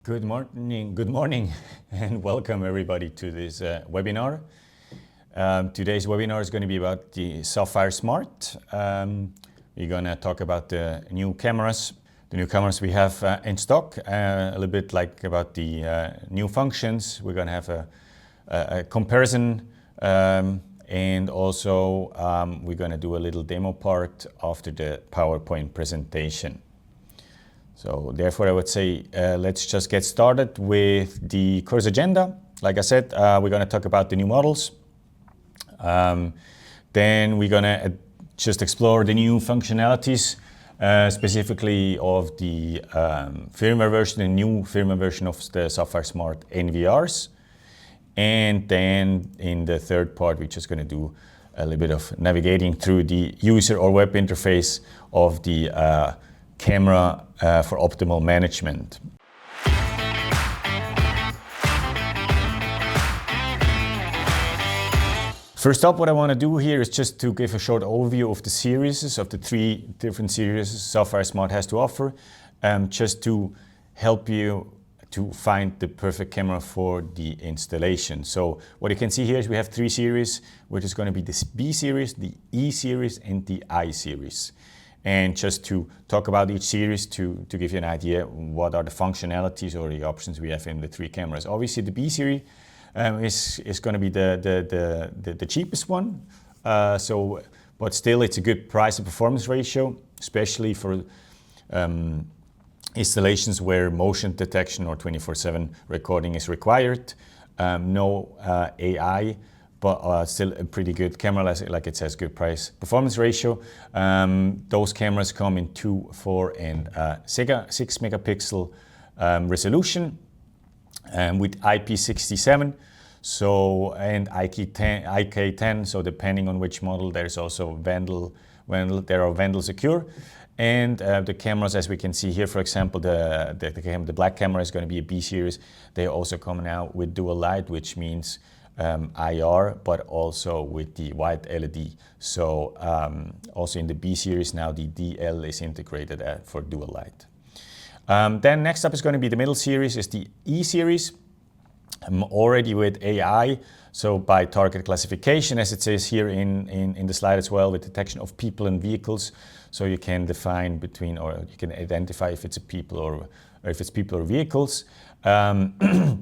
Good morning, and welcome everybody to this webinar. Today's webinar is going to be about the Safire Smart. We're going to talk about the new cameras we have in stock, a little bit like about the new functions. We're going to have a comparison, and also we're going to do a little demo part after the PowerPoint presentation. So therefore I would say let's just get started with the course agenda. Like I said, we're going to talk about the new models. Then we're going to just explore the new functionalities, specifically of the firmware version, the new firmware version of the Safire Smart NVRs. And then in the third part, we're just going to do a little bit of navigating through the user or web interface of the camera for optimal management. First up, what I want to do here is just to give a short overview of the series, of the three different series Safire Smart has to offer, just to help you to find the perfect camera for the installation. So what you can see here is we have three series, which is going to be the B series, the E series, and the I series. And just to talk about each series to give you an idea what are the functionalities or the options we have in the three cameras. Obviously the B series is going to be the cheapest one. But still it's a good price and performance ratio, especially for installations where motion detection or 24/7 recording is required. No AI, but still a pretty good camera, like it says, good price performance ratio. Those cameras come in 2, 4, and 6 megapixel resolution with IP67 and IK10. So depending on which model, there's also there are vandal secure. And the cameras, as we can see here, for example, the black camera is going to be a B series. They also come out with dual light, which means IR, but also with the white LED. So also in the B series now the DL is integrated for dual light. Then next up is going to be the middle series, is the E series, already with AI. So by target classification, as it says here in the slide as well, with detection of people and vehicles. So you can define between, or you can identify if it's a people or if it's people or vehicles. There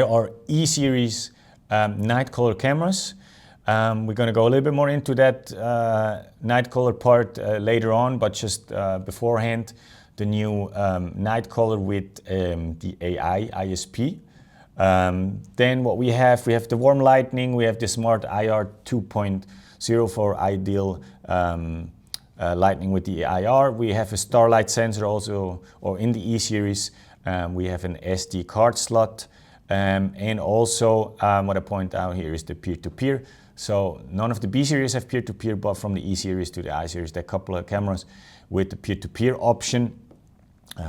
are E series night color cameras. We're going to go a little bit more into that night color part later on, but just beforehand, the new night color with the AI ISP. Then what we have the warm lighting, we have the Smart IR 2.0 for ideal lighting with the IR. We have a starlight sensor also, or in the E series, we have an SD card slot. And also what I point out here is the peer-to-peer. So none of the B series have peer-to-peer, but from the E series to the I series, there are a couple of cameras with the peer-to-peer option.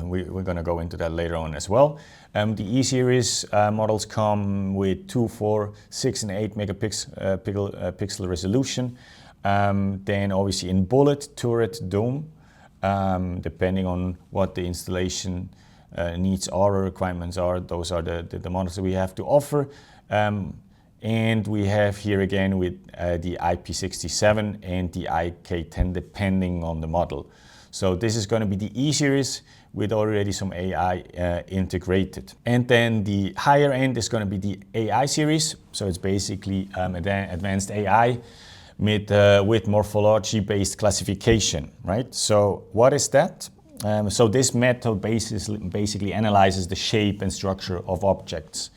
We're going to go into that later on as well. The E series models come with 2, 4, 6, and 8 megapixel resolution. Then obviously in bullet, turret, dome, depending on what the installation needs are or requirements are. Those are the models that we have to offer. And we have here again with the IP67 and the IK10 depending on the model. So this is going to be the E series with already some AI integrated. And then the higher end is going to be the AI series. So it's basically advanced AI with morphology-based classification, right? So what is that? So this method basically analyzes the shape and structure of objects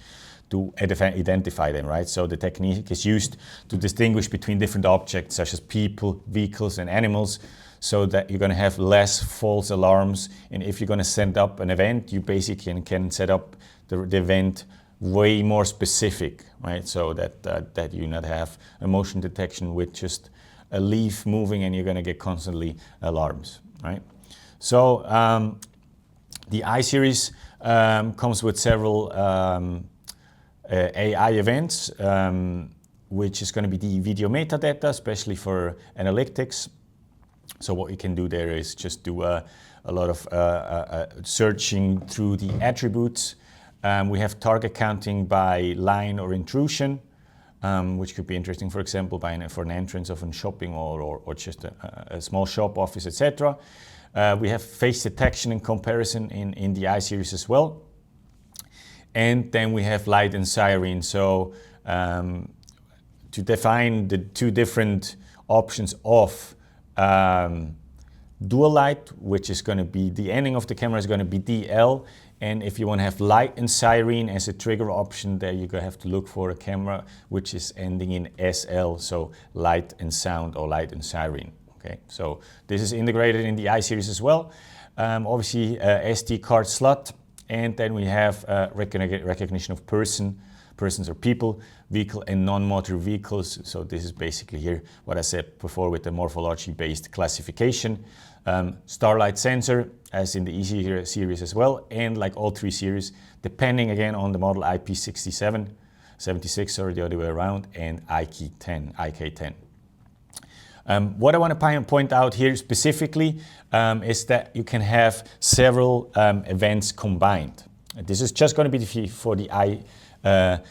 to identify them, right? So the technique is used to distinguish between different objects such as people, vehicles, and animals, so that you're going to have less false alarms. And if you're going to set up an event, you basically can set up the event way more specific, right? So that you not have a motion detection with just a leaf moving and you're going to get constantly alarms, right? So the I series comes with several AI events, which is going to be the video metadata, especially for analytics. So what you can do there is just do a lot of searching through the attributes. We have target counting by line or intrusion, which could be interesting, for example, for an entrance of a shopping mall or just a small shop, office, etc. We have face detection and comparison in the I-series as well. And then we have light and siren. So to define the two different options of dual light, which is going to be the ending of the camera is going to be DL. And if you want to have light and siren as a trigger option, there you're going to have to look for a camera which is ending in SL, so light and sound or light and siren. Okay, so this is integrated in the I-series as well. Obviously, SD card slot, and then we have recognition of persons or people, vehicle and non-motor vehicles. So this is basically here what I said before with the morphology-based classification. Starlight sensor, as in the E series as well, and like all three series, depending again on the model IP67, 76 or the other way around, and IK10. What I want to point out here specifically is that you can have several events combined. This is just going to be for the I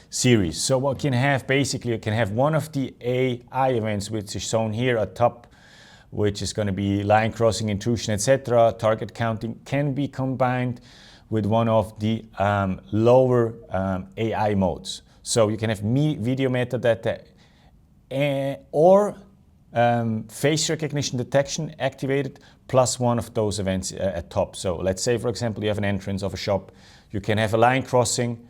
series. So what you can have, basically, you can have one of the AI events, which is shown here at top, which is going to be line crossing, intrusion, etc. Target counting can be combined with one of the lower AI modes. So you can have video metadata or face recognition detection activated plus one of those events at top. So let's say, for example, you have an entrance of a shop. You can have a line crossing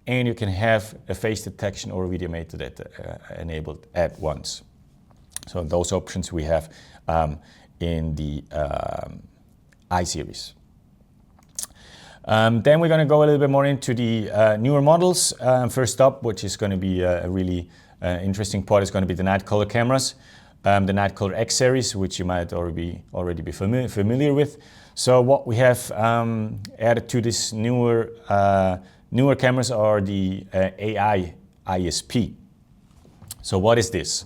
and you can have a face detection or a video metadata enabled at once. So those options we have in the I-series. Then we're going to go a little bit more into the newer models. First up, which is going to be a really interesting part, is going to be the night color cameras. The night color X series, which you might already be familiar with. So what we have added to this newer cameras are the AI ISP. So what is this?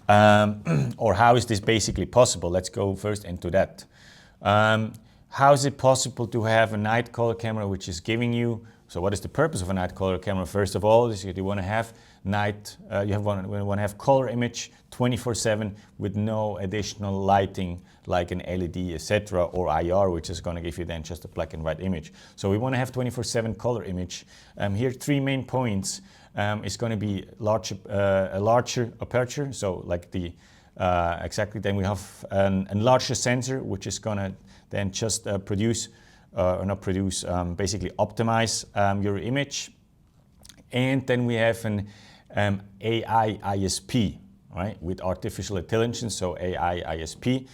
Or how is this basically possible? Let's go first into that. How is it possible to have a night color camera which is giving you, so what is the purpose of a night color camera? First of all, is you want to have want to have color image 24/7 with no additional lighting like an LED, etc., or IR, which is going to give you then just a black and white image. So we want to have 24/7 color image. Here, three main points. It's going to be a larger aperture, so like the exactly. Then we have a larger sensor, which is going to then just basically optimize your image. And then we have an AI ISP, right, with artificial intelligence, so AI ISP.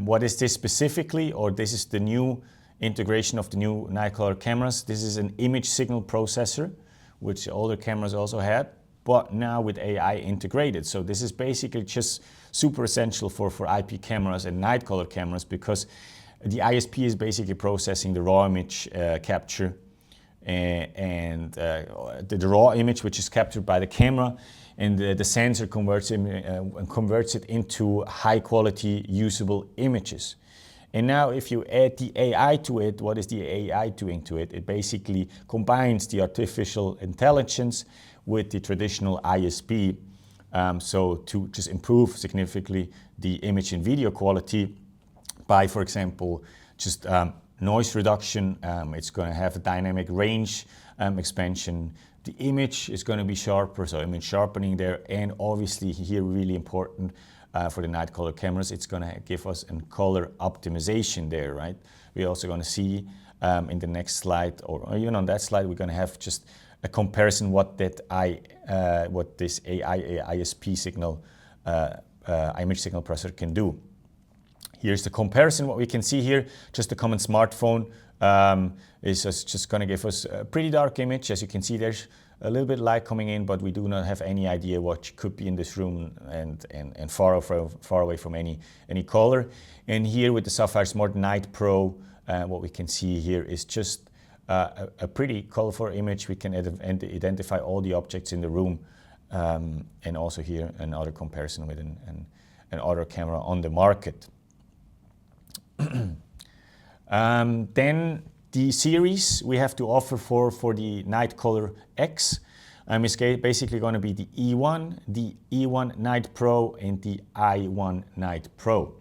What is this specifically, or this is the new integration of the new night color cameras? This is an image signal processor, which older cameras also had, but now with AI integrated. So this is basically just super essential for IP cameras and night color cameras, because the ISP is basically processing the raw image capture and the raw image which is captured by the camera, and the sensor converts it into high quality usable images. And now if you add the AI to it, what is the AI doing to it? It basically combines the artificial intelligence with the traditional ISP, so to just improve significantly the image and video quality by, for example, just noise reduction. It's going to have a dynamic range expansion. The image is going to be sharper, so image sharpening there, and obviously here really important for the night color cameras, it's going to give us a color optimization there, right? We're also going to see in the next slide, or even on that slide, we're going to have just a comparison what this AI ISP signal, image signal processor can do. Here's the comparison. What we can see here, just a common smartphone is just going to give us a pretty dark image. As you can see, there's a little bit light coming in, but we do not have any idea what could be in this room and far away from any color. And here with the Safire Smart Night Pro, what we can see here is just a pretty colorful image. We can identify all the objects in the room, and also here another comparison with an other camera on the market. Then the series we have to offer for the Night Color X is basically going to be the E1, the E1 Night Pro, and the I1 Night Pro.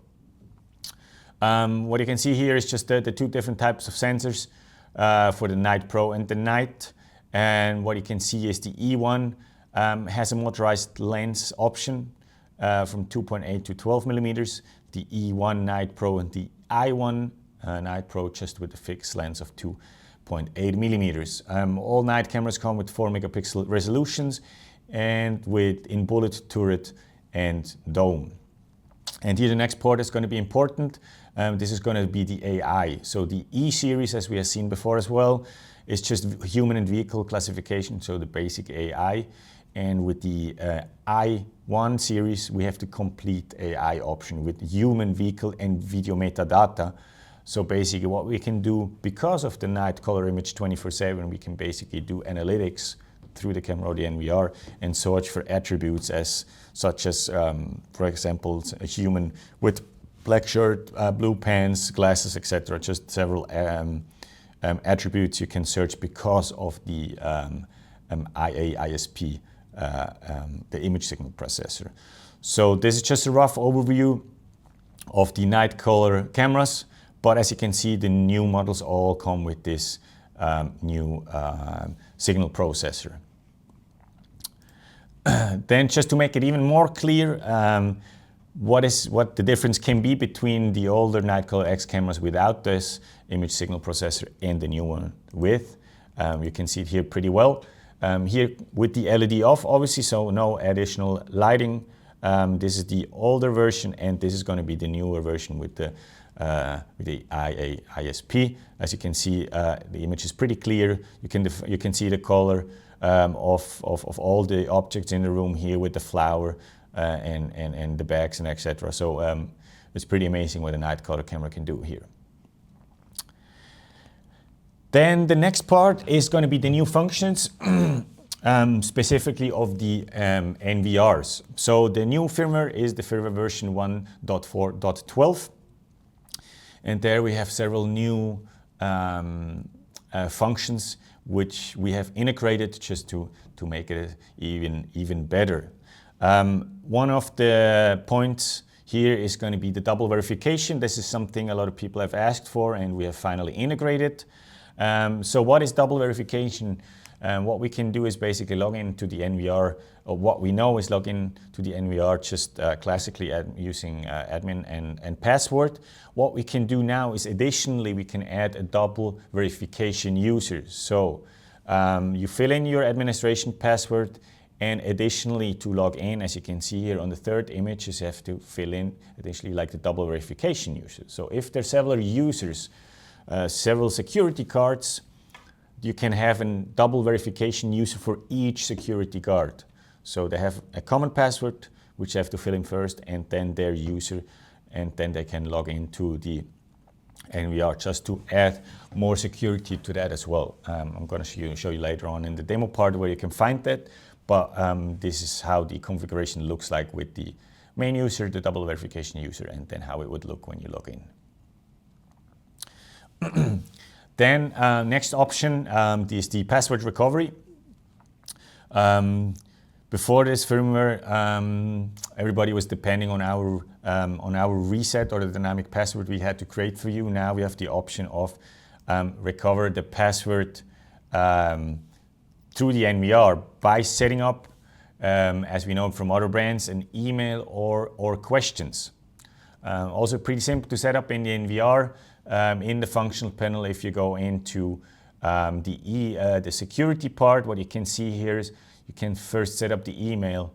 What you can see here is just the two different types of sensors for the Night Pro and the Night. And what you can see is the E1 has a motorized lens option from 2.8 to 12 millimeters. The E1 Night Pro and the I1 Night Pro just with a fixed lens of 2.8 millimeters. All night cameras come with 4 megapixel resolutions and with in-bullet, turret, and dome. And here the next part is going to be important. This is going to be the AI. So the E series, as we have seen before as well, is just human and vehicle classification, so the basic AI. And with the I1 series, we have the complete AI option with human, vehicle, and video metadata. So basically what we can do, because of the Night Color Image 24/7, we can basically do analytics through the camera or the NVR and search for attributes such as, for example, a human with black shirt, blue pants, glasses, etc. Just several attributes you can search because of the IA-ISP, the image signal processor. So this is just a rough overview of the Night Color cameras, but as you can see, the new models all come with this new signal processor. Then just to make it even more clear, what the difference can be between the older Night Color X cameras without this image signal processor and the new one with. You can see it here pretty well. Here with the LED off, obviously, so no additional lighting. This is the older version, and this is going to be the newer version with the IA-ISP. As you can see, the image is pretty clear. You can see the color of all the objects in the room here with the flower and the bags and etc. So it's pretty amazing what a Night Color camera can do here. Then the next part is going to be the new functions, specifically of the NVRs. So the new firmware is the firmware version 1.4.12. And there we have several new functions which we have integrated just to make it even better. One of the points here is going to be the double verification. This is something a lot of people have asked for, and we have finally integrated. So what is double verification? What we can do is basically log into the NVR, or what we know is log in to the NVR just classically using admin and password. What we can do now is additionally we can add a double verification user. So you fill in your administration password, and additionally to log in, as you can see here on the third image, you have to fill in additionally like the double verification user. So if there's several users, several security cards, you can have a double verification user for each security guard. So they have a common password, which they have to fill in first, and then their user, and then they can log into the NVR just to add more security to that as well. I'm going to show you later on in the demo part where you can find that, but this is how the configuration looks like with the main user, the double verification user, and then how it would look when you log in. Then next option is the password recovery. Before this firmware, everybody was depending on our reset or the dynamic password we had to create for you. Now we have the option of recover the password through the NVR by setting up, as we know from other brands, an email or questions. Also pretty simple to set up in the NVR. In the functional panel, if you go into the security part, what you can see here is you can first set up the email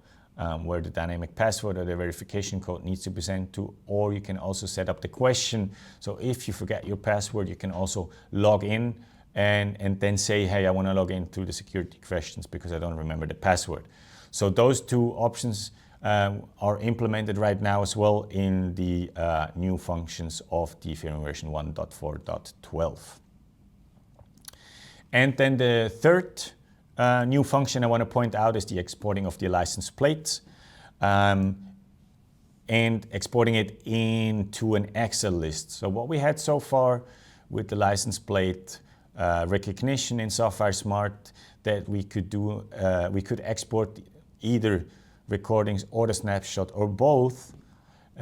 where the dynamic password or the verification code needs to be sent to, or you can also set up the question. So if you forget your password, you can also log in and then say, hey, I want to log in through the security questions because I don't remember the password. So those two options are implemented right now as well in the new functions of the firmware version 1.4.12. And then the third new function I want to point out is the exporting of the license plates and exporting it into an Excel list. So what we had so far with the license plate recognition in Safire Smart that we could do, we could export either recordings or the snapshot or both,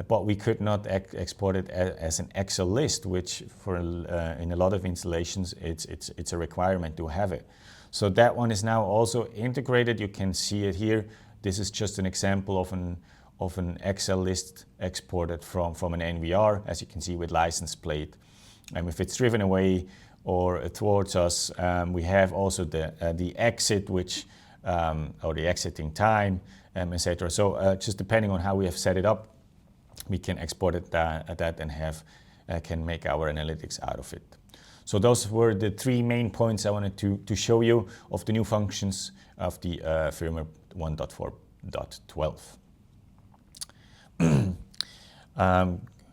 but we could not export it as an Excel list, which for in a lot of installations it's a requirement to have it. So that one is now also integrated. You can see it here. This is just an example of an Excel list exported from an NVR, as you can see, with license plate. And if it's driven away or towards us, we have also the exit, which or the exiting time, etc. So just depending on how we have set it up, we can export it that and have can make our analytics out of it. So those were the three main points I wanted to show you of the new functions of the firmware 1.4.12.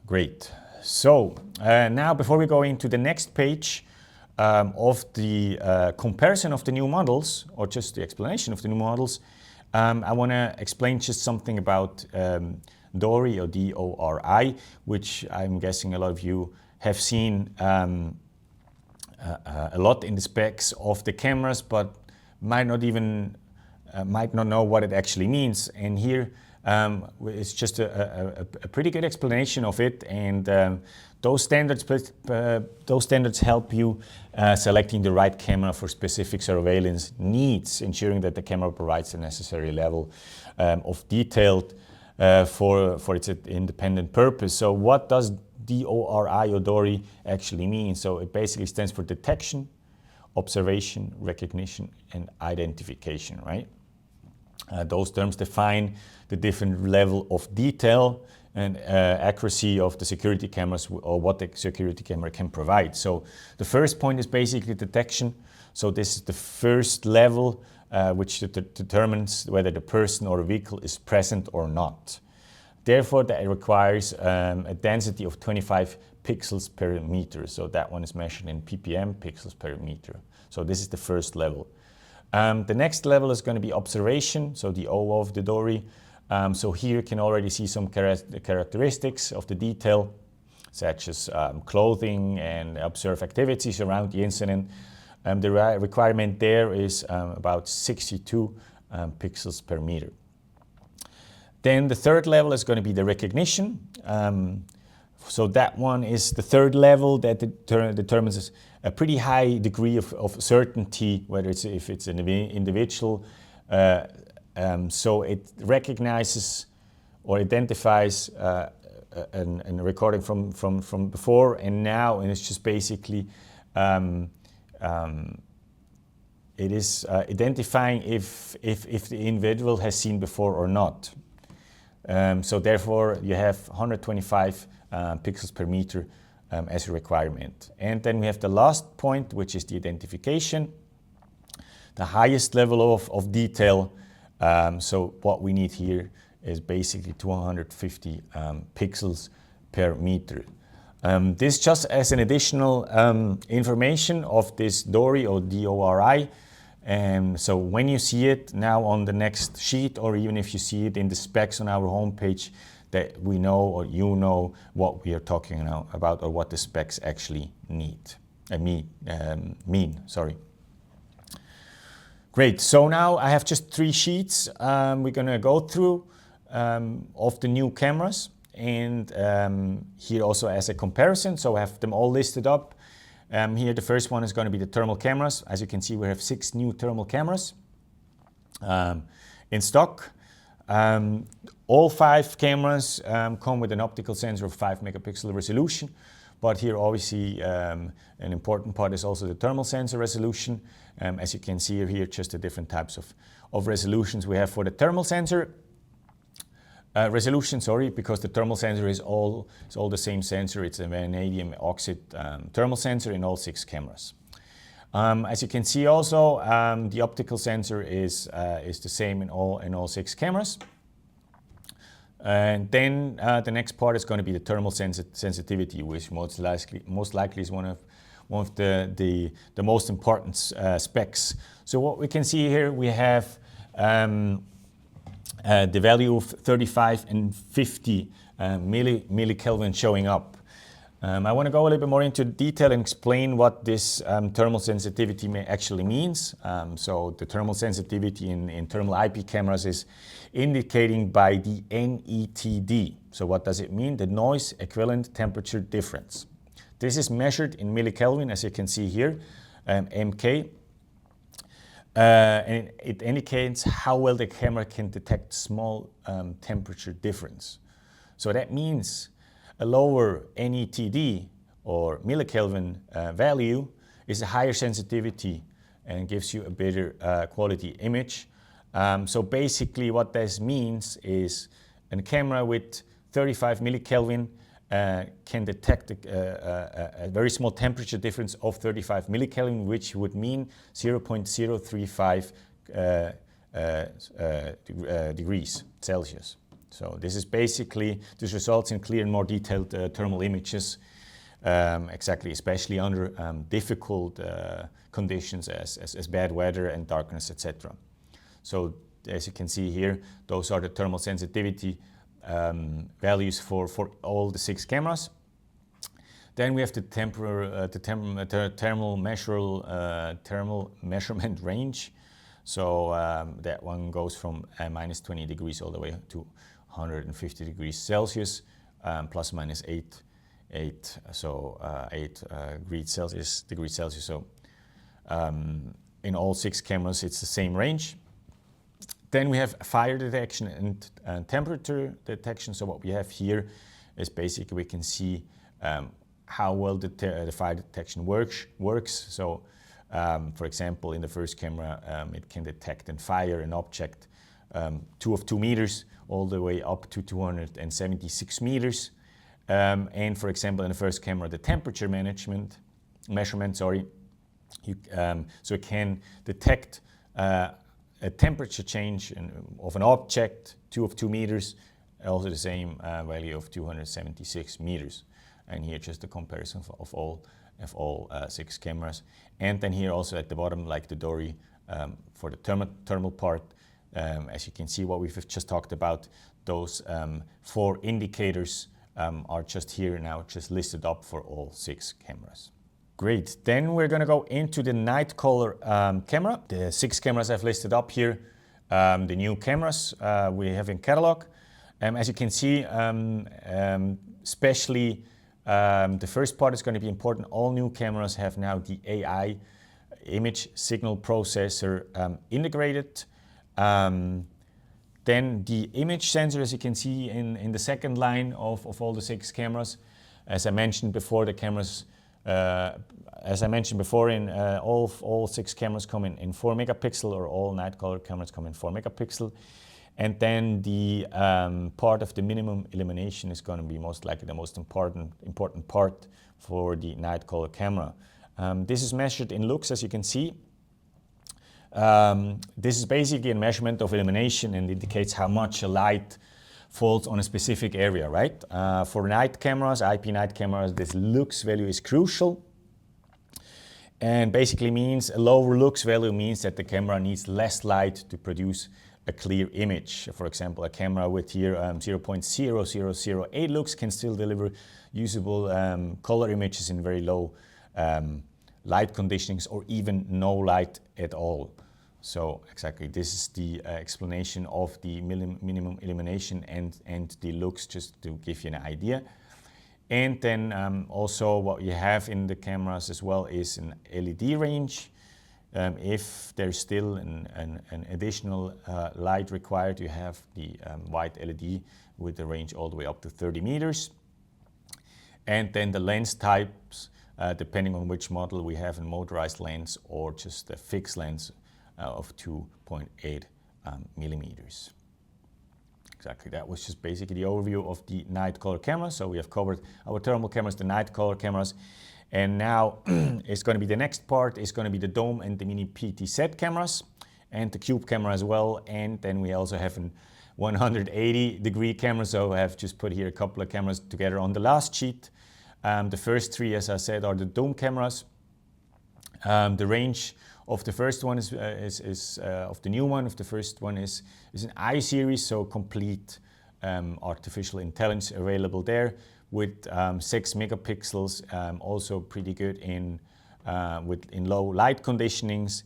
Great. So now before we go into the next page of the comparison of the new models, or just the explanation of the new models, I want to explain just something about DORI or DORI, which I'm guessing a lot of you have seen a lot in the specs of the cameras, but might not know what it actually means. And here it's just a pretty good explanation of it, and those standards help you selecting the right camera for specific surveillance needs, ensuring that the camera provides the necessary level of detail for its independent purpose. So what does DORI or DORI actually mean? So it basically stands for detection, observation, recognition, and identification, right? Those terms define the different level of detail and accuracy of the security cameras, or what the security camera can provide. So the first point is basically detection. So this is the first level which determines whether the person or vehicle is present or not. Therefore, that requires a density of 25 pixels per meter. So that one is measured in ppm, pixels per meter. So this is the first level. The next level is going to be observation, so the O of the DORI. So here you can already see some characteristics of the detail, such as clothing and observe activities around the incident. The requirement there is about 62 pixels per meter. Then the third level is going to be the recognition. So that one is the third level that determines a pretty high degree of certainty, whether if it's an individual. So it recognizes or identifies a recording from before and now, and it's just basically it is identifying if the individual has seen before or not. So therefore you have 125 pixels per meter as a requirement. And then we have the last point, which is the identification, the highest level of detail. So what we need here is basically 250 pixels per meter. This just as an additional information of this DORI or DORI. So when you see it now on the next sheet, or even if you see it in the specs on our homepage, that we know, or you know, what we are talking now about, or what the specs actually mean. Great. So now I have just 3 sheets we're going to go through of the new cameras, and here also as a comparison. So I have them all listed up. Here the first one is going to be the thermal cameras. As you can see, we have 6 new thermal cameras in stock. All 5 cameras come with an optical sensor of 5 megapixel resolution, but here obviously an important part is also the thermal sensor resolution. As you can see here, just the different types of resolutions we have for the thermal sensor. Resolution, because the thermal sensor is all the same sensor. It's a vanadium oxide thermal sensor in all 6 cameras. As you can see also, the optical sensor is the same in all 6 cameras. And then the next part is going to be the thermal sensitivity, which most likely is one of the most important specs. So what we can see here, we have the value of 35 and 50 millikelvin showing up. I want to go a little bit more into detail and explain what this thermal sensitivity actually means. So the thermal sensitivity in thermal IP cameras is indicating by the NETD. So what does it mean? The noise equivalent temperature difference. This is measured in millikelvin, as you can see here, MK. And it indicates how well the camera can detect small temperature difference. So that means a lower NETD or millikelvin value is a higher sensitivity and gives you a better quality image. So basically what this means is a camera with 35 millikelvin can detect a very small temperature difference of 35 millikelvin, which would mean 0.035 degrees Celsius. So this is basically, this results in clear and more detailed thermal images, exactly, especially under difficult conditions as bad weather and darkness, etc. So as you can see here, those are the thermal sensitivity values for all the 6 cameras. Then we have the thermal measurement range. So that one goes from minus 20 degrees all the way to 150 degrees Celsius, plus minus 8 degrees Celsius. So in all 6 cameras, it's the same range. Then we have fire detection and temperature detection. So what we have here is basically we can see how well the fire detection works. So for example, in the first camera, it can detect and fire an object 2 meters all the way up to 276 meters. And for example, in the first camera, the temperature measurement, so it can detect a temperature change of an object 2 meters, also the same value of 276 meters. And here just the comparison of all 6 cameras. And then here also at the bottom, like the Dory for the thermal part, as you can see what we've just talked about, those 4 indicators are just here now, just listed up for all 6 cameras. Great, then we're going to go into the night color camera. The 6 cameras I've listed up here, the new cameras we have in catalog. As you can see, especially the first part is going to be important. All new cameras have now the AI image signal processor integrated. Then the image sensor, as you can see in the second line of all the 6 cameras. As I mentioned before, the cameras, all 6 cameras come in 4 megapixel, or all night color cameras come in 4 megapixel. And then the part of the minimum illumination is going to be most likely the most important part for the night color camera. This is measured in lux, as you can see. This is basically a measurement of illumination and indicates how much a light falls on a specific area, right? For night cameras, IP night cameras, this lux value is crucial. And basically means a lower lux value means that the camera needs less light to produce a clear image. For example, a camera with here 0.0008 lux can still deliver usable color images in very low light conditions, or even no light at all. So exactly, this is the explanation of the minimum illumination and the lux, just to give you an idea. And then also what you have in the cameras as well is an LED range. If there's still an additional light required, you have the white LED with the range all the way up to 30 meters. And then the lens types, depending on which model we have, a motorized lens or just a fixed lens of 2.8 millimeters. Exactly, that was just basically the overview of the night color cameras. So we have covered our thermal cameras, the night color cameras, and now it's going to be the next part is going to be the dome and the mini PTZ cameras and the cube camera as well. And then we also have an 180-degree camera. So I have just put here a couple of cameras together on the last sheet. The first 3, as I said, are the dome cameras. The range of the first one is of the new one. Of the first one is an I series, so complete artificial intelligence available there. with 6 megapixels, also pretty good in low light conditionings.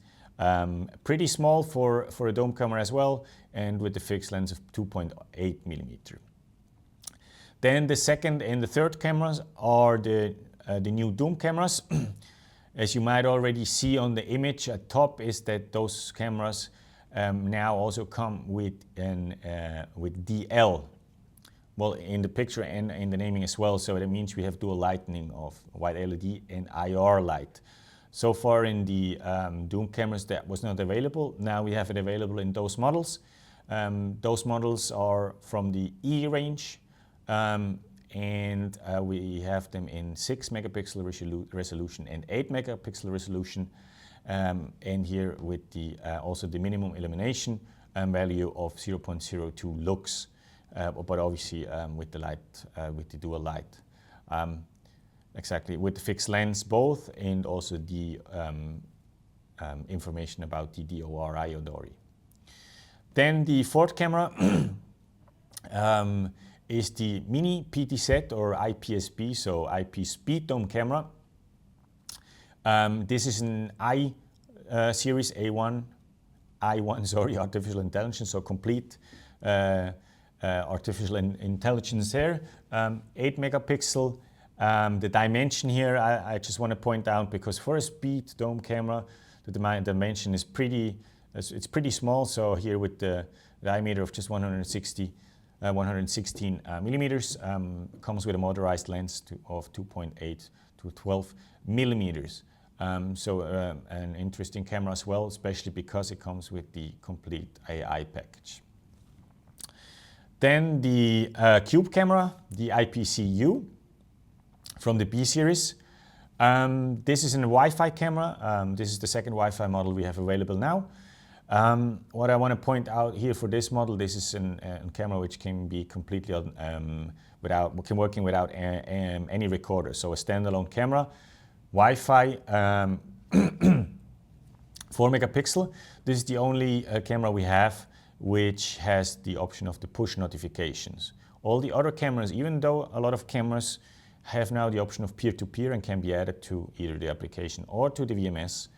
Pretty small for a dome camera as well, and with the fixed lens of 2.8 millimeter. Then the second and the third cameras are the new dome cameras. As you might already see on the image at top, is that those cameras now also come with DL. Well, in the picture and in the naming as well, so that means we have dual lighting of white LED and IR light. So far in the dome cameras that was not available. Now we have it available in those models. Those models are from the E range, and we have them in 6 megapixel resolution and 8 megapixel resolution, and here with the also the minimum illumination value of 0.02 lux, but obviously with the light, with the dual light. Exactly, with the fixed lens both, and also the information about the DORI or DORI. Then the fourth camera is the Mini PTZ or IPSB, so IP speed dome camera. This is an series I1, sorry, artificial intelligence, so complete artificial intelligence there. 8 megapixel. The dimension here, I just want to point out, because for a speed dome camera, the dimension is pretty small. So here with the diameter of just 116 millimeters, comes with a motorized lens of 2.8 to 12 millimeters. So an interesting camera as well, especially because it comes with the complete AI package. Then the Cube camera, the IPCU from the B series. This is a Wi-Fi camera. This is the second Wi-Fi model we have available now. What I want to point out here for this model, this is a camera which can be completely working without any recorder. So a standalone camera, Wi-Fi, 4 megapixel. This is the only camera we have which has the option of the push notifications. All the other cameras, even though a lot of cameras have now the option of peer-to-peer and can be added to either the application or to the VMS,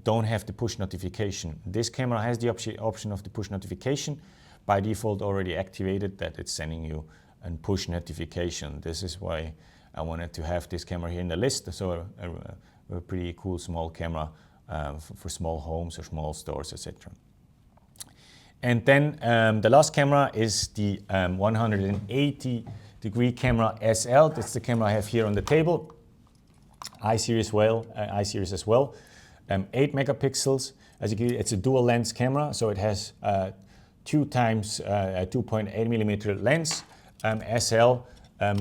don't have the push notification. This camera has the option of the push notification, by default already activated, that it's sending you a push notification. This is why I wanted to have this camera here in the list. So a pretty cool small camera for small homes or small stores, etc. And then the last camera is the 180-degree camera SL. That's the camera I have here on the table. I series as well. 8 megapixels. As you can see, it's a dual lens camera, so it has 2 times 2.8 millimeter lens, SL.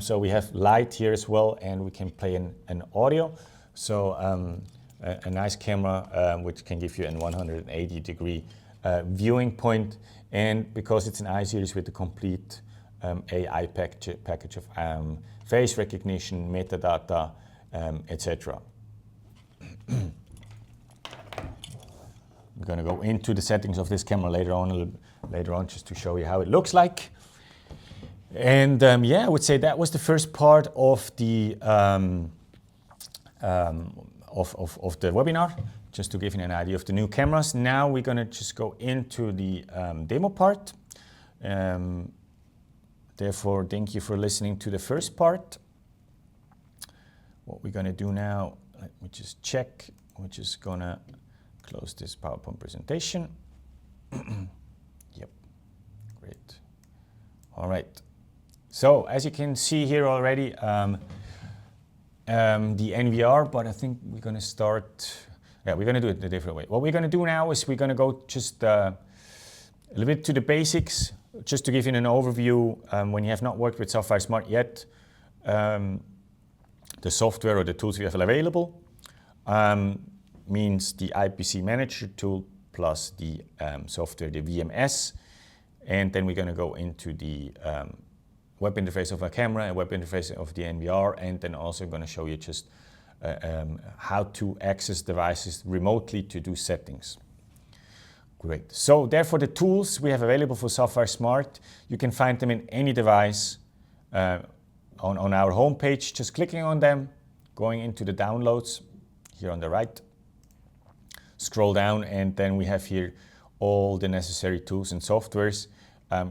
So we have light here as well, and we can play an audio. So a nice camera which can give you a 180-degree viewing point, and because it's an I series with the complete AI package of face recognition, metadata, etc. We're going to go into the settings of this camera later on, just to show you how it looks like. And yeah, I would say that was the first part of the of the webinar, just to give you an idea of the new cameras. Now we're going to just go into the demo part. Therefore, thank you for listening to the first part. What we're going to do now, let me just check. We're just going to close this PowerPoint presentation. Yep, great. All right. So as you can see here already, the NVR, but I think we're going to start. Yeah, we're going to do it a different way. What we're going to do now is we're going to go just a little bit to the basics, just to give you an overview. When you have not worked with Safire Smart yet, the software or the tools we have available means the IPC Manager tool plus the software, the VMS. And then we're going to go into the web interface of a camera, a web interface of the NVR, and then also going to show you just how to access devices remotely to do settings. Great. So therefore the tools we have available for Safire Smart, you can find them in any device on our home page, just clicking on them, going into the downloads here on the right, scroll down, and then we have here all the necessary tools and softwares.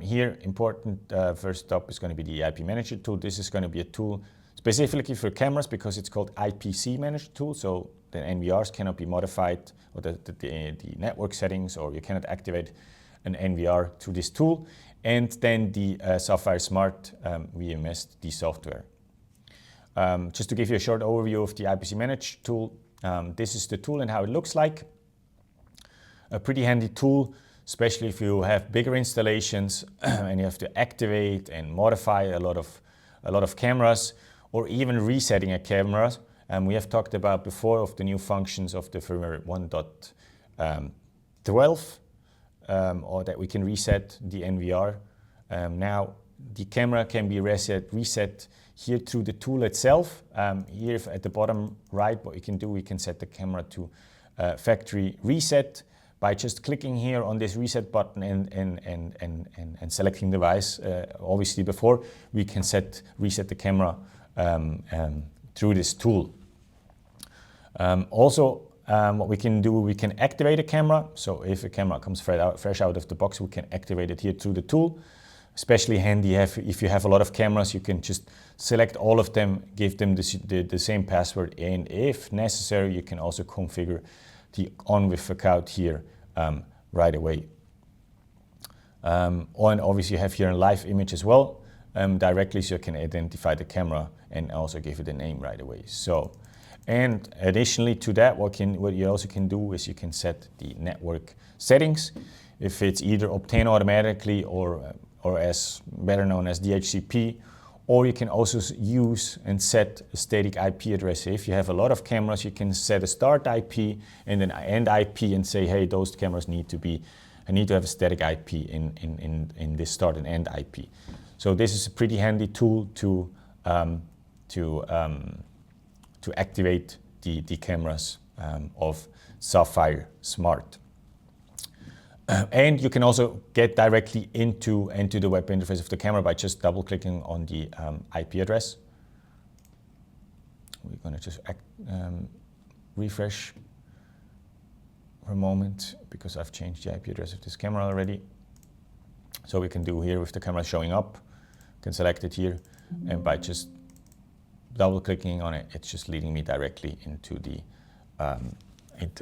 Here, important first up is going to be the IP Manager tool. This is going to be a tool specifically for cameras because it's called IPC Manager tool. So the NVRs cannot be modified, or the network settings, or you cannot activate an NVR through this tool. And then the Safire Smart VMS, the software. Just to give you a short overview of the IPC Manager tool, this is the tool and how it looks like. A pretty handy tool, especially if you have bigger installations and you have to activate and modify a lot of cameras, or even resetting a camera. We have talked about before of the new functions of the firmware 1.12, or that we can reset the NVR. Now the camera can be reset here through the tool itself. Here at the bottom right, what you can do, we can set the camera to factory reset by just clicking here on this reset button and selecting device. Obviously before we can reset the camera through this tool. What we can do, we can activate a camera. So if a camera comes fresh out of the box, we can activate it here through the tool. Especially handy if you have a lot of cameras, you can just select all of them, give them the same password, and if necessary, you can also configure the on with account here right away. And obviously you have here a live image as well, directly, so you can identify the camera and also give it a name right away. So, and additionally to that, what you also can do is you can set the network settings. If it's either obtained automatically or as better known as DHCP, or you can also use and set a static IP address. If you have a lot of cameras, you can set a start IP and an end IP and say, hey, those cameras need to have a static IP in this start and end IP. So this is a pretty handy tool to activate the cameras of Safire Smart. And you can also get directly into the web interface of the camera by just double clicking on the IP address. We're going to just refresh for a moment because I've changed the IP address of this camera already. So we can do here with the camera showing up, can select it here, and by just double clicking on it, it's just leading me directly into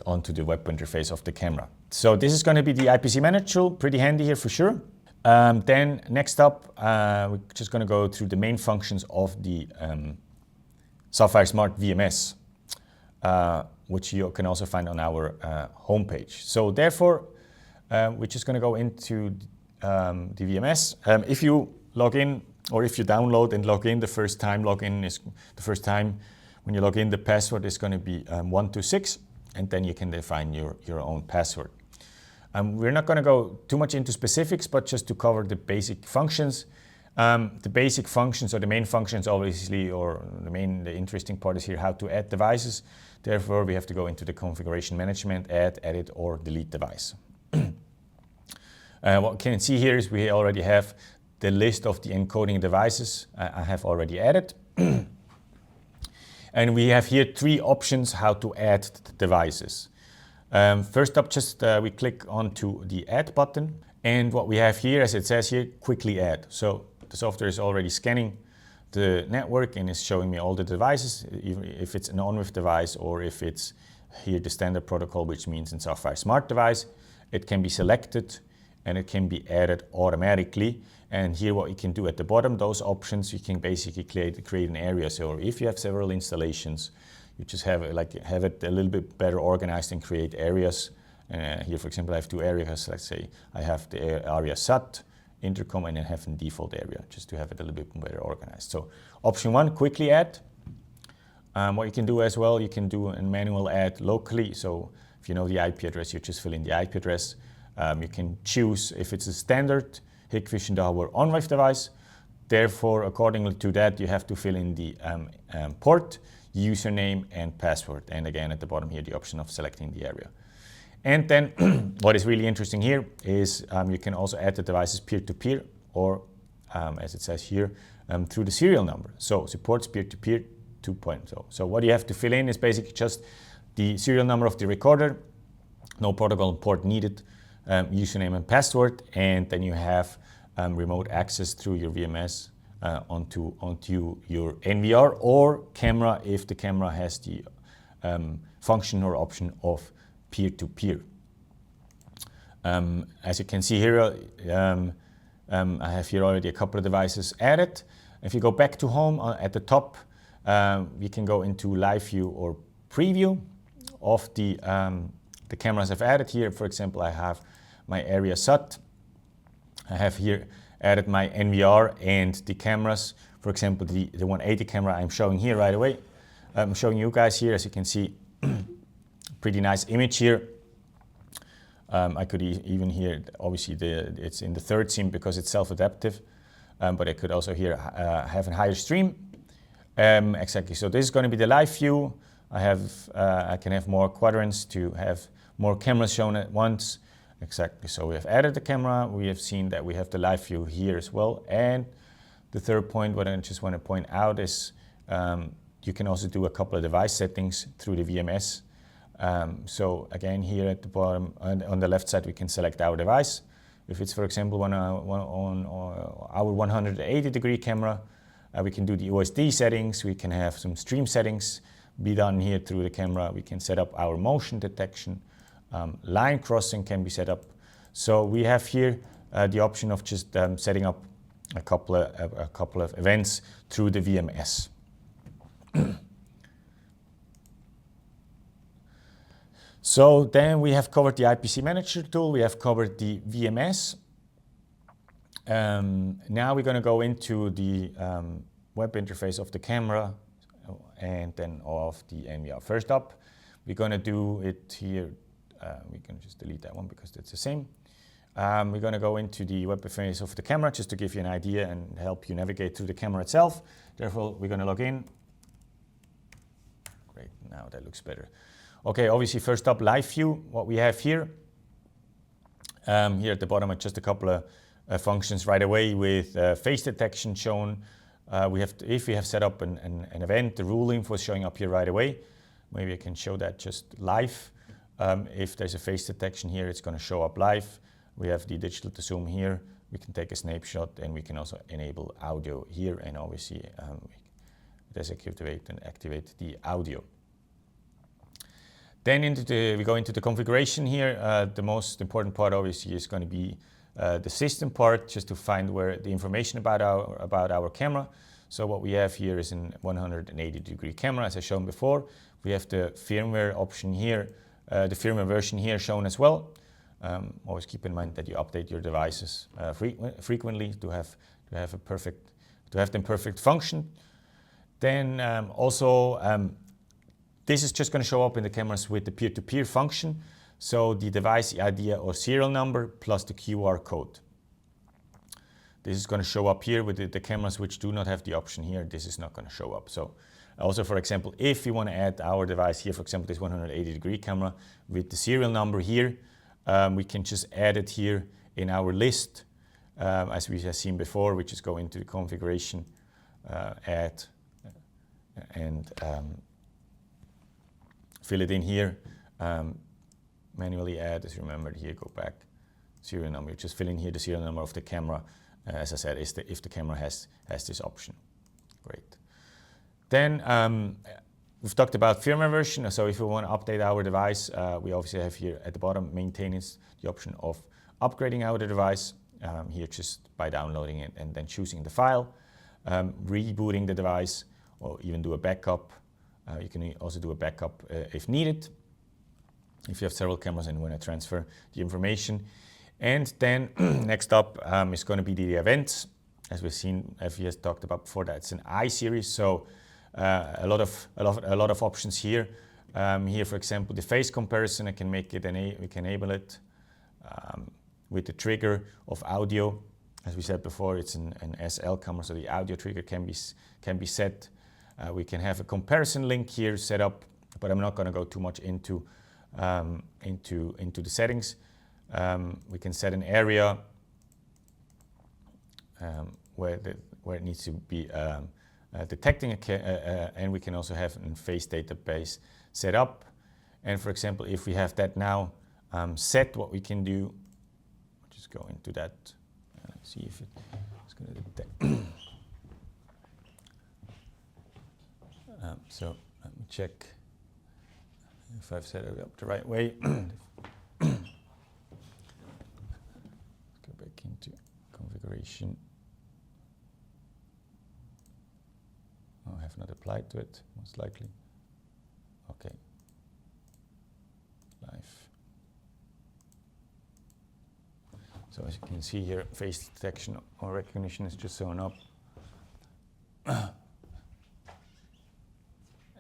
onto the web interface of the camera. So this is going to be the IPC Manager tool, pretty handy here for sure. Then next up, we're just going to go through the main functions of the Safire Smart VMS, which you can also find on our homepage. So therefore, we're just going to go into the VMS. If you log in, or if you download and log in, the first time when you log in, the password is going to be 126, and then you can define your own password. We're not going to go too much into specifics, but just to cover the basic functions. The basic functions, or the main functions obviously, or the interesting part is here how to add devices. Therefore, we have to go into the configuration management, add, edit, or delete device. What you can see here is we already have the list of the encoding devices I have already added. And we have here 3 options how to add the devices. First up, we click onto the add button. And what we have here, as it says here, quickly add. So the software is already scanning the network and is showing me all the devices, even if it's an on-with device or if it's here the standard protocol, which means in Safire Smart device, it can be selected and it can be added automatically. And here what you can do at the bottom, those options, you can basically create an area. So if you have several installations, you just have it a little bit better organized and create areas. Here, for example, I have 2 areas. Let's say I have the area SAT, intercom, and then have a default area, just to have it a little bit better organized. So option 1, quickly add. What you can do as well, you can do a manual add locally. So if you know the IP address, you just fill in the IP address. You can choose if it's a standard Hikvision Tower on-with device. Therefore, accordingly to that, you have to fill in the port, username, and password. And again, at the bottom here, the option of selecting the area. And then what is really interesting here is you can also add the devices peer-to-peer or as it says here, through the serial number. So supports peer-to-peer 2.0. So what you have to fill in is basically just the serial number of the recorder, no protocol port needed, username and password, and then you have remote access through your VMS onto your NVR or camera if the camera has the function or option of peer-to-peer. As you can see here, I have here already a couple of devices added. If you go back to home at the top, we can go into live view or preview of the cameras I've added here. For example, I have my area SUT. I have here added my NVR and the cameras. For example, the 180 camera I'm showing here right away. I'm showing you guys here, as you can see, pretty nice image here. I could even here, obviously it's in the third scene because it's self-adaptive, but I could also here have a higher stream. Exactly, so this is going to be the live view. I can have more quadrants to have more cameras shown at once. Exactly, so we have added the camera. We have seen that we have the live view here as well. And the third point, what I just want to point out is you can also do a couple of device settings through the VMS. So again, here at the bottom, on the left side, we can select our device. If it's, for example, on our 180-degree camera, we can do the OSD settings. We can have some stream settings be done here through the camera. We can set up our motion detection. Line crossing can be set up. So we have here the option of just setting up a couple of events through the VMS. So then we have covered the IPC Manager tool, we have covered the VMS. Now we're going to go into the web interface of the camera and then of the NVR. First up, we're going to do it here. We can just delete that one because it's the same. We're going to go into the web interface of the camera just to give you an idea and help you navigate through the camera itself. Therefore, we're going to log in. Great, now that looks better. Okay, obviously first up, live view, what we have here. Here at the bottom are just a couple of functions right away with face detection shown. If we have set up an event, the rule info is showing up here right away. Maybe I can show that just live. If there's a face detection here, it's going to show up live. We have the digital to zoom here. We can take a snapshot and we can also enable audio here and obviously deactivate and activate the audio. Then we go into the configuration here. The most important part obviously is going to be the system part, just to find where the information about our camera. So what we have here is a 180-degree camera, as I shown before. We have the firmware option here, the firmware version here shown as well. Always keep in mind that you update your devices frequently to have them perfect function. Then this is just going to show up in the cameras with the peer-to-peer function. So the device ID or serial number plus the QR code. This is going to show up here with the cameras which do not have the option here. This is not going to show up. So also, for example, if we want to add our device here, for example, this 180-degree camera with the serial number here, we can just add it here in our list, as we have seen before. We just go into the configuration, add, and fill it in here. Manually add, as you remembered here, go back, serial number. Just fill in here the serial number of the camera. As I said, if the camera has this option. Great. Then we've talked about firmware version. So if we want to update our device, we obviously have here at the bottom maintenance the option of upgrading our device. Here just by downloading it and then choosing the file, rebooting the device, or even do a backup. You can also do a backup if needed, if you have several cameras and want to transfer the information. And then next up is going to be the events. As we've seen, as we have talked about before, that's an I series. So a lot of options here. Here, for example, the face comparison, I can make it we can enable it with the trigger of audio. As we said before, it's an SL camera, so the audio trigger can be set. We can have a comparison link here set up, but I'm not going to go too much into the settings. We can set an area. where it needs to be detecting and we can also have a face database set up. And for example, if we have that now set, what we can do, just go into that, see if it's going to detect. So let me check if I've set it up the right way. Let's go back into configuration. Oh, I have not applied to it, most likely. Okay. Live. So as you can see here, face detection or recognition is just shown up.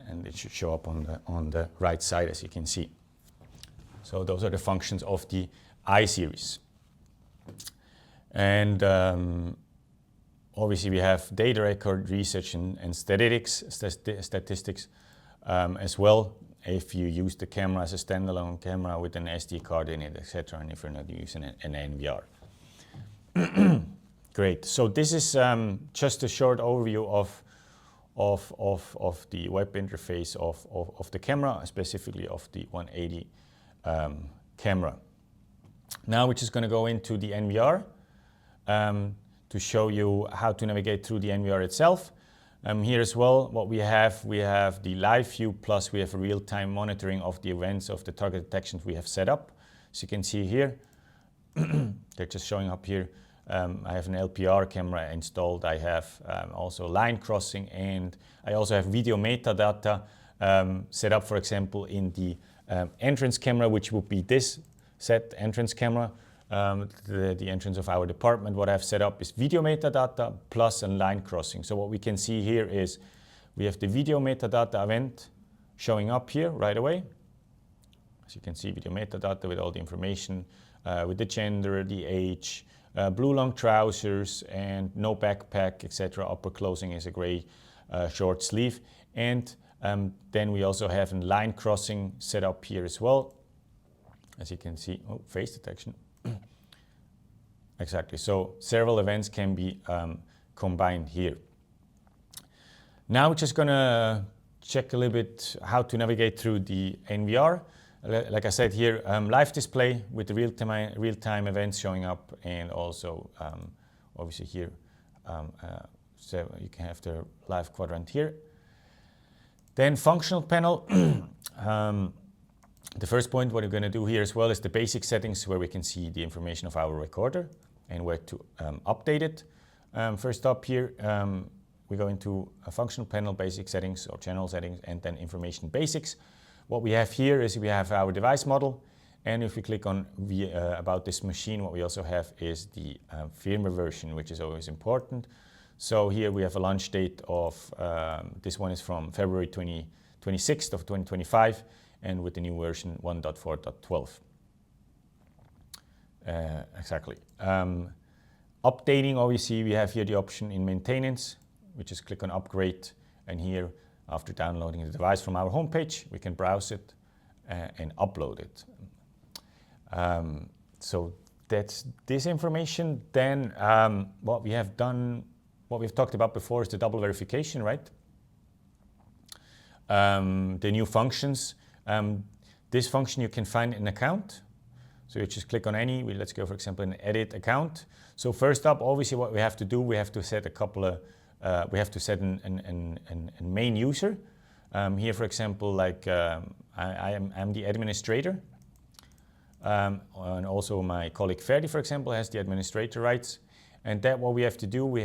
And it should show up on the right side, as you can see. So those are the functions of the I-series. And obviously we have data record, research, and statistics as well. If you use the camera as a standalone camera with an SD card in it, etc., and if you're not using an NVR. Great. So this is just a short overview of the web interface of the camera, specifically of the 180 camera. Now we're just going to go into the NVR to show you how to navigate through the NVR itself. Here as well, what we have the live view, plus we have a real-time monitoring of the events of the target detections we have set up. As you can see here, they're just showing up here. I have an LPR camera installed. I have also line crossing, and I also have video metadata set up, for example, in the entrance camera, which would be this set entrance camera. The entrance of our department. What I've set up is video metadata plus a line crossing. So what we can see here is we have the video metadata event showing up here right away. As you can see, video metadata with all the information, with the gender, the age, blue long trousers, and no backpack, etc. Upper clothing is a gray short sleeve. And then we also have a line crossing set up here as well. As you can see, face detection. Exactly, so several events can be combined here. Now we're just gonna check a little bit how to navigate through the NVR. Like I said here, live display with the real-time events showing up, and also obviously here, so you can have the live quadrant here. Then functional panel. The first point, what we're going to do here as well, is the basic settings, where we can see the information of our recorder and where to update it. First up here, we go into a functional panel, basic settings or general settings, and then information basics. What we have here is we have our device model, and if we click on about this machine, what we also have is the firmware version, which is always important. So here we have a launch date of, this one is from February 26th of 2025, and with the new version 1.4.12. Exactly. Updating, obviously, we have here the option in maintenance. We just click on upgrade, and here, after downloading the device from our homepage, we can browse it and upload it. So that's this information. Then what we have done, what we've talked about before, is the double verification, right? The new functions. This function you can find in account. So you just click on any, let's go for example in edit account. So first up, obviously what we have to do, we have to set a couple of, we have to set a main user. Here for example, like I'm the administrator. And also my colleague Ferdi, for example, has the administrator rights. And that what we have to do, we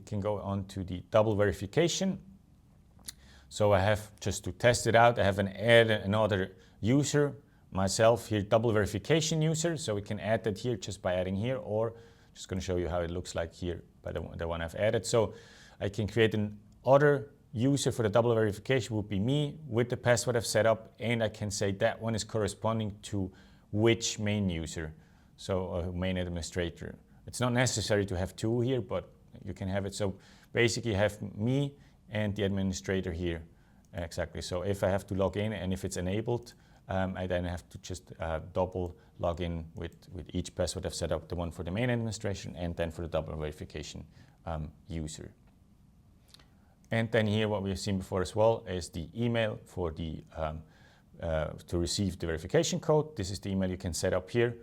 can go on to the double verification. So I have, just to test it out, I have another user, myself here, double verification user. So we can add that here just by adding here, or just going to show you how it looks like here by the one I've added. So I can create another user for the double verification, would be me with the password I've set up, and I can say that one is corresponding to which main user, so main administrator. It's not necessary to have two here, but you can have it. So basically you have me and the administrator here. Exactly. So if I have to log in and if it's enabled, I then have to just double log in with each password I've set up, the one for the main administration and then for the double verification user. And then here what we've seen before as well is the email for the to receive the verification code. This is the email you can set up here,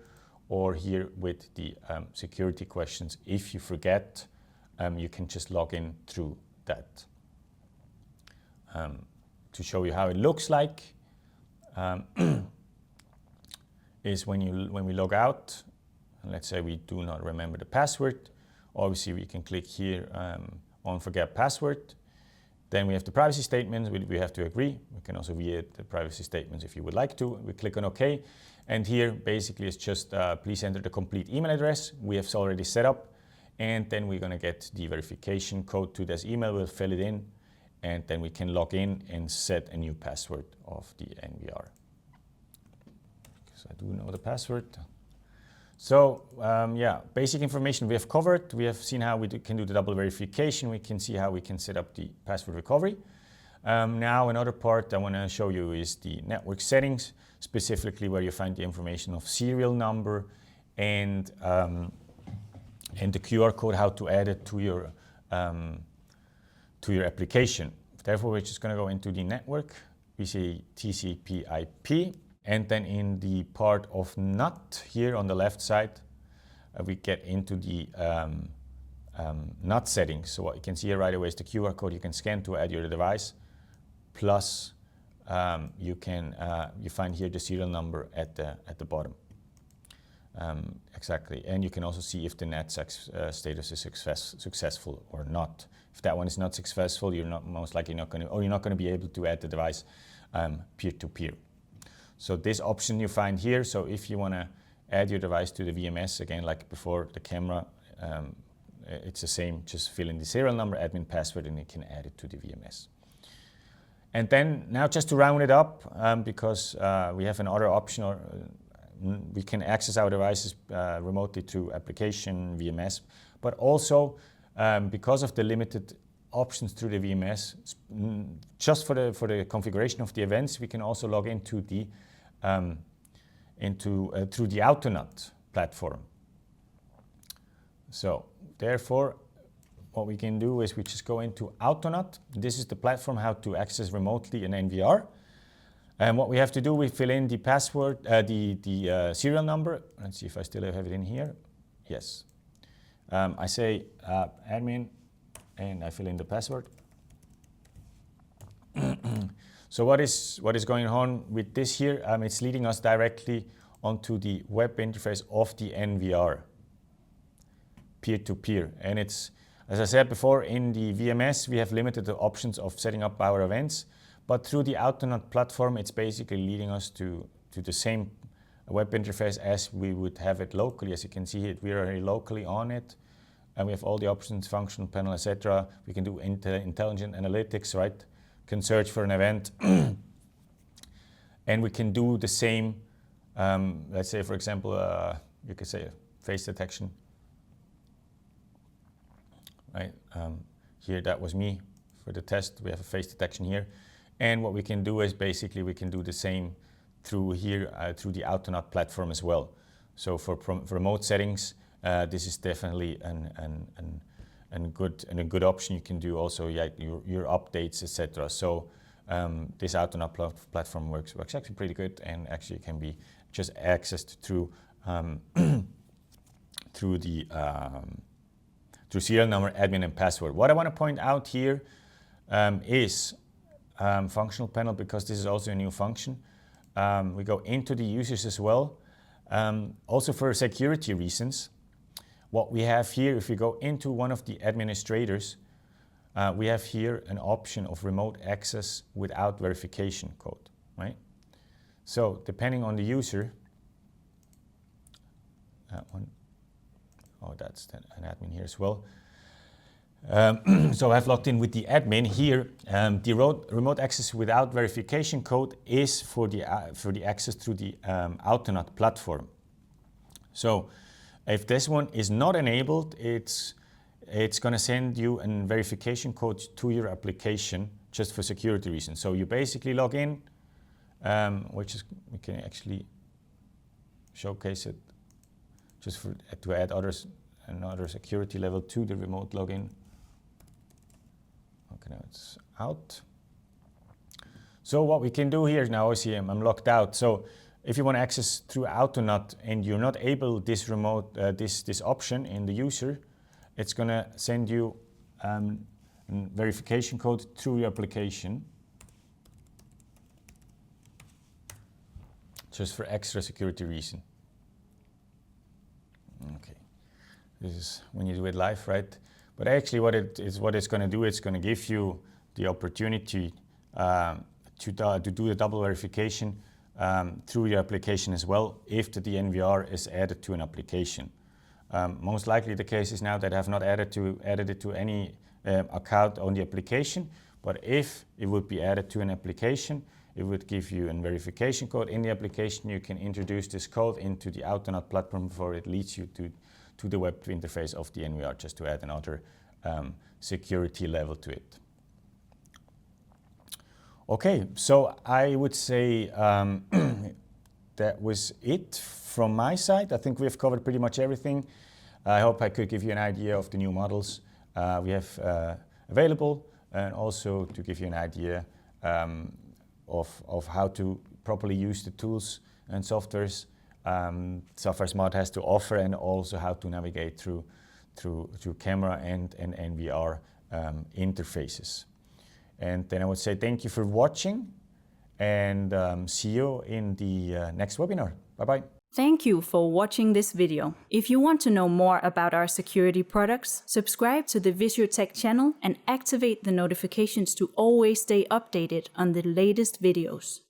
or here with the security questions. If you forget, you can just log in through that. To show you how it looks like, is when we log out, and let's say we do not remember the password, obviously we can click here on forget password. Then we have the privacy statements, we have to agree. We can also view the privacy statements if you would like to. We click on OK. And here basically it's just please enter the complete email address we have already set up. And then we're going to get the verification code to this email. We'll fill it in. And then we can log in and set a new password of the NVR. Because I do know the password. So yeah, basic information we have covered. We have seen how we can do the double verification. We can see how we can set up the password recovery. Now another part I want to show you is the network settings, specifically where you find the information of serial number and the QR code, how to add it to your application. Therefore, we're just going to go into the network. We see TCP/IP. And then in the part of NUT here on the left side, we get into the NUT settings. So what you can see here right away is the QR code you can scan to add your device. Plus, you find here the serial number at the bottom. Exactly, and you can also see if the NAT status is successful or not. If that one is not successful, you're not going to be able to add the device peer-to-peer. So this option you find here. So if you want to add your device to the VMS, again, like before, the camera, it's the same. Just fill in the serial number, admin password, and you can add it to the VMS. And then now just to round it up, because we have another option, we can access our devices remotely through application, VMS, but also because of the limited options through the VMS, just for the configuration of the events, we can also log into the through the AutoNut platform. So therefore, what we can do is we just go into AutoNut. This is the platform how to access remotely an NVR. And what we have to do, we fill in the password, the serial number. Let's see if I still have it in here. Yes. I say admin, and I fill in the password. So what is going on with this here? It's leading us directly onto the web interface of the NVR, peer-to-peer. And it's, as I said before, in the VMS, we have limited the options of setting up our events. But through the AutoNut platform, it's basically leading us to the same web interface as we would have it locally. As you can see, we are already locally on it. And we have all the options, functional panel, etc. We can do intelligent analytics, right? Can search for an event. And we can do the same, let's say, for example, you could say face detection. Right? Here, that was me for the test. We have a face detection here. And what we can do is basically we can do the same through here, through the AutoNut platform as well. So for remote settings, this is definitely a good option. You can do also your updates, etc. So this AutoNut platform works actually pretty good, and actually can be just accessed through through serial number, admin, and password. What I want to point out here is functional panel, because this is also a new function. We go into the users as well. Also for security reasons, what we have here, if we go into one of the administrators, we have here an option of remote access without verification code, right? So depending on the user, that one, oh, that's an admin here as well. So I've logged in with the admin here. The remote access without verification code is for the access through the AutoNut platform. So if this one is not enabled, it's going to send you a verification code to your application just for security reasons. So you basically log in, which is, we can actually showcase it just to add others another security level to the remote login. Okay, now it's out. So what we can do here now, see I'm logged out. So if you want to access through AutoNut and you're not able this remote, this option in the user, it's going to send you a verification code through your application, just for extra security reason. Okay, this is when you do it live, right? But actually what it's going to do, it's going to give you the opportunity to do the double verification through your application as well, if the DNVR is added to an application. Most likely the case is now that I have not added it to any account on the application, but if it would be added to an application, it would give you a verification code in the application. You can introduce this code into the AutoNut platform before it leads you to the web interface of the DNVR, just to add another security level to it. Okay, so I would say that was it from my side. I think we've covered pretty much everything. I hope I could give you an idea of the new models we have available, and also to give you an idea of how to properly use the tools and softwares Safire Smart has to offer, and also how to navigate through camera and NVR interfaces. And then I would say thank you for watching, and see you in the next webinar. Bye-bye. Thank you for watching this video. If you want to know more about our security products, subscribe to the Visiotech channel and activate the notifications to always stay updated on the latest videos.